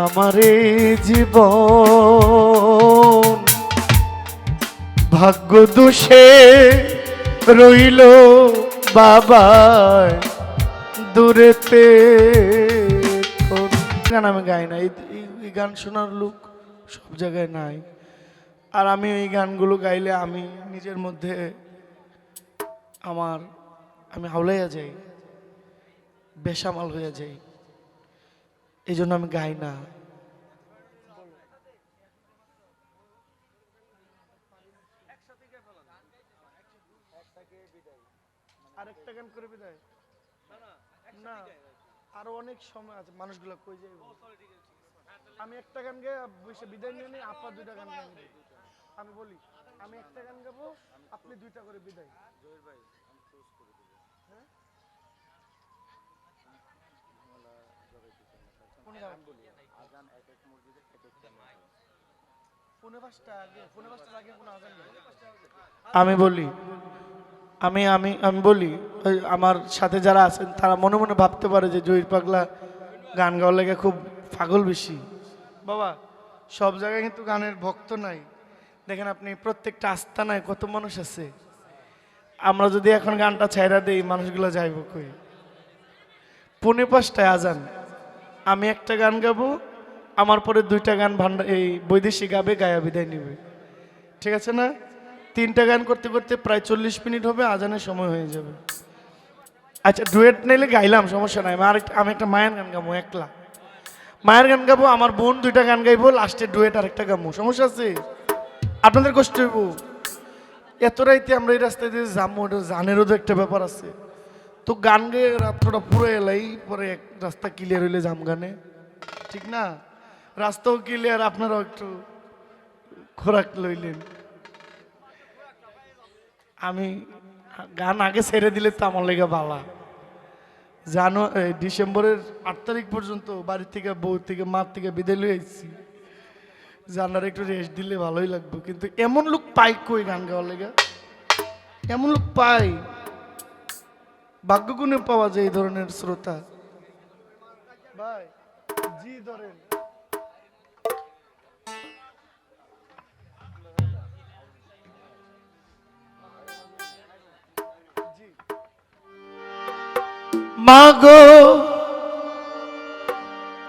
আমারে জীবন ভাগ্য দোষে রইল বাবা দূরেতে। গান আমি গাই না, এই গান শোনার লোক সব জায়গায় নাই। আর আমি এই গানগুলো গাইলে আমি নিজের মধ্যে আমি হাওলাইয়া যাই, বেসামাল হয়ে যাই, এই জন্য আমি গাই না। আরেকটা গান করে বিদায় না, আরো অনেক সময় আছে, মানুষগুলো কই যাই। আমি একটা গান গেয়ে বসে বিদায় নিয়ে নিই, আপা দুইটা গান গাইবে। আমি বলি আমি একটা গান গাবো, আপনি দুইটা করে বিদায়। হ্যাঁ আমি বলি আমি আমি আমি বলি আমার সাথে যারা আছেন তারা মনে মনে ভাবতে পারে যে জহির পাগলা গান গাওয়ার লেগে খুব পাগল বেশি। বাবা সব জায়গায় কিন্তু গানের ভক্ত নাই। দেখেন আপনি প্রত্যেকটা আস্তানায় কত মানুষ আছে। আমরা যদি এখন গানটা ছাইরা দেই মানুষগুলো যাইব কই? 4:45 আজান, আমি একটা গান গাবো, আমার পরে দুইটা গান এই বৈদেশিক গাবে, গায়া বিদায় নিবে, ঠিক আছে না? 3টা গান করতে করতে প্রায় 40 মিনিট হবে, আজানের সময় হয়ে যাবে। আচ্ছা ডুয়েট নিলে গাইলাম, সমস্যা নাই। আমি একটা মায়ের গান গাবো, একলা মায়ের গান গাবো, আমার বোন 2টা গান গাইবো, লাস্টে ডুয়েট আর একটা গাবো, সমস্যা আছে? আপনাদের কষ্ট হইব। এত রাইতে আমরা এই রাস্তায় দিয়ে যাবো, ওটা জানেরও তো একটা ব্যাপার আছে। তো গান গেয়ে রাত্রটা পুরো এলাই, পরে এক রাস্তা ক্লিয়ার হইলে যাম গানে, ঠিক না? রাস্তাও ক্লিয়ার, আপনারাও একটু খোরাক লইলেন। আমি গান আগে ছেড়ে দিলে তো আমার লেগে বালা। ডিসেম্বরের 8 তারিখ পর্যন্ত বাড়ি থেকে, বউ থেকে, মা থেকে বিদায় লয়ে আসছি। জানার একটু রেস্ট দিলে ভালোই লাগবে, কিন্তু এমন লোক পাই কই গান গাওয়ার লেগে? এমন লোক পাই, ভাগ্যগুণে পাওয়া যায় এই ধরনের শ্রোতা। ভাই জি ধরেন, মাগো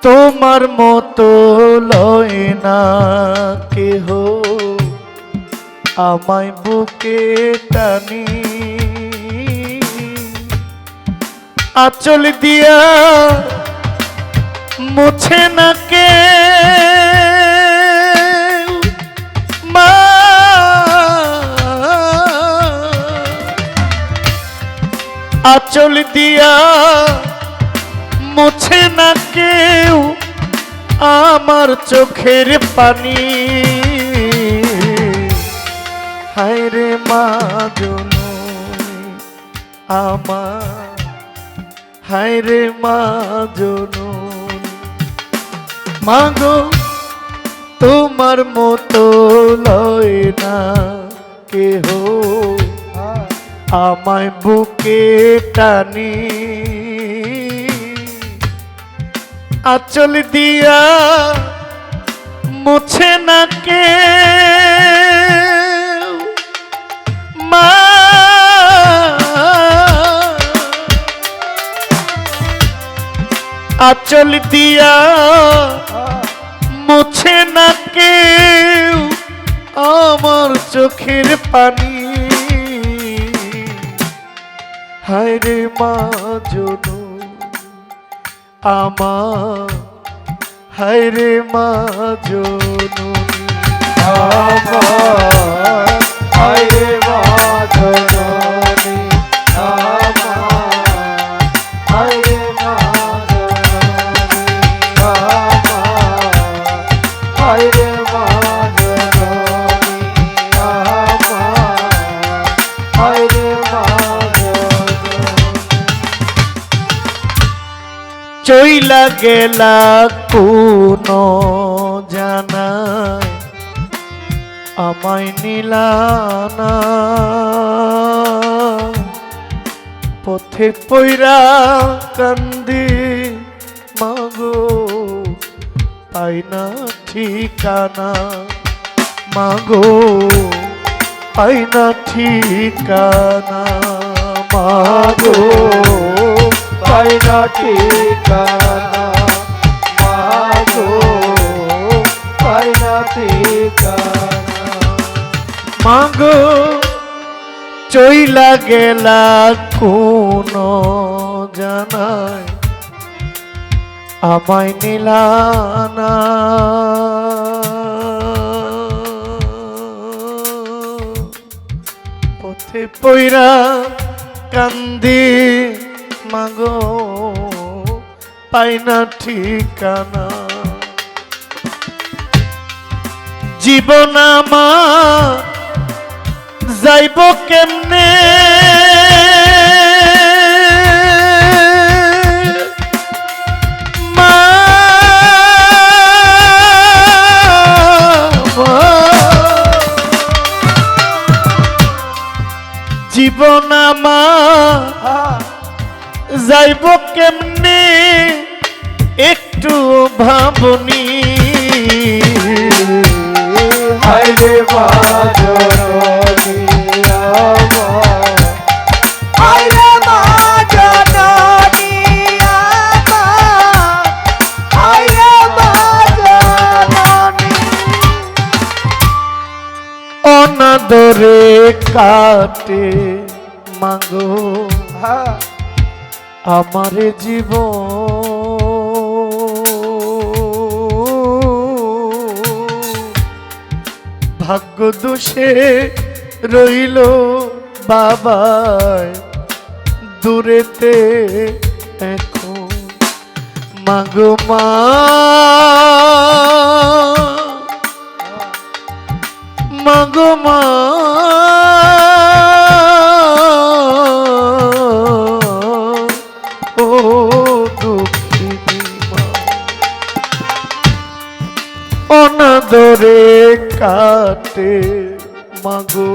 তোমার মতো লয় না কেহ, আমায় বুকে টানি আঁচল দিয়া মুছে না কে মা, আঁচল দিয়া মুছে না কেউ আমার চোখের পানি। হায় রে মা জননী আমার, হায় রে মা জননী, মাগো তোমার মতো লয় না কেহ, আমায় বুকে টানি আঁচল দিয়া মুছে না কে মা, আঁচল দিয়া মুছে না কেউ আমার চোখের পানি। হায় রে মা জননী আমার, হায় রে মা জননী আমার, হায় রে মা জননী আমার, হায় রে মা জননী আমার, হায় রে মা জননী আমার, হায় রে মা চইলা গেলা কোন জানায় আমায় নিলানা, পথে পইরা কান্দি মাগো পাই না ঠিকানা, মাগো পাই না ঠিকানা, মাগো পাই না ঠিকানা, মাগো পাই না ঠিকানা। মাগো চইলা গেলা কোন জানায় আমায় নিলানা, পথে পইরা কান্দি মাগো পাই না ঠিকানা, জীবন আমার যাইব কেমনে, মা জীবন আমার যাইব কেমনে একটু ভাবনি, হায়রে মা জননী আমার, হায়রে মা জননী আমার, হায়রে মা জননী। অনাদরে কাটে মাগো আমার জীবন, ভাগ্য দোষে রইল বাবায় দূরেতে এখন, মাগো মা মাগো মা ও দুঃখিনী মা, অনাদরে কাটে মাগো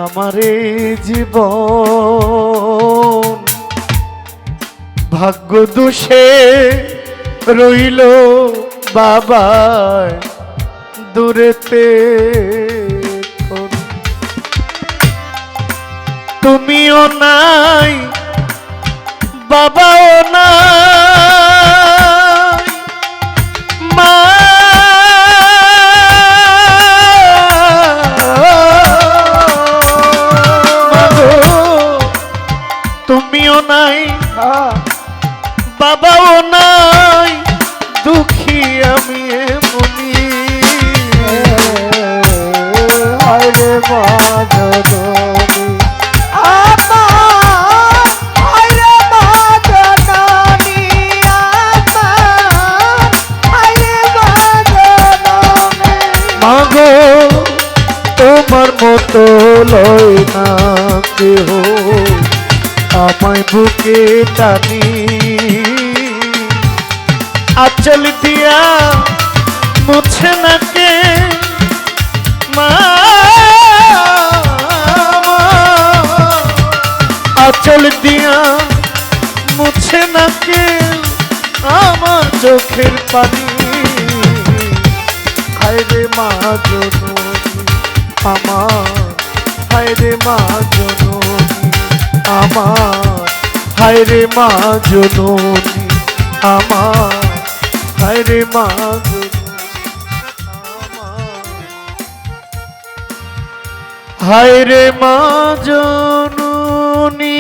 আমারে জীবন, ভাগ্য দোষে রইল বাবায় দূরেতে এখন, তুমিও নাই বাবাও নাই, মা তুমিও নাই বাবাও নাই, দুঃখী আমি এমনি, হায়রে মা জননী আমার, হায়রে মা জননী আমার, হায়রে মা জননী। মাগো তোমার মতো লয় না কেহ আমায় বুকে টানি, আচল দিয়া মুছে না কে মা, আচল দিয়া মুছে না কে আমার চোখের পানি, হায়রে মা জননী আমার, হায়রে মা জননী আমার, হায়রে মা জননী আমার, হায়রে মা জননী আমার, হায়রে মা জননী।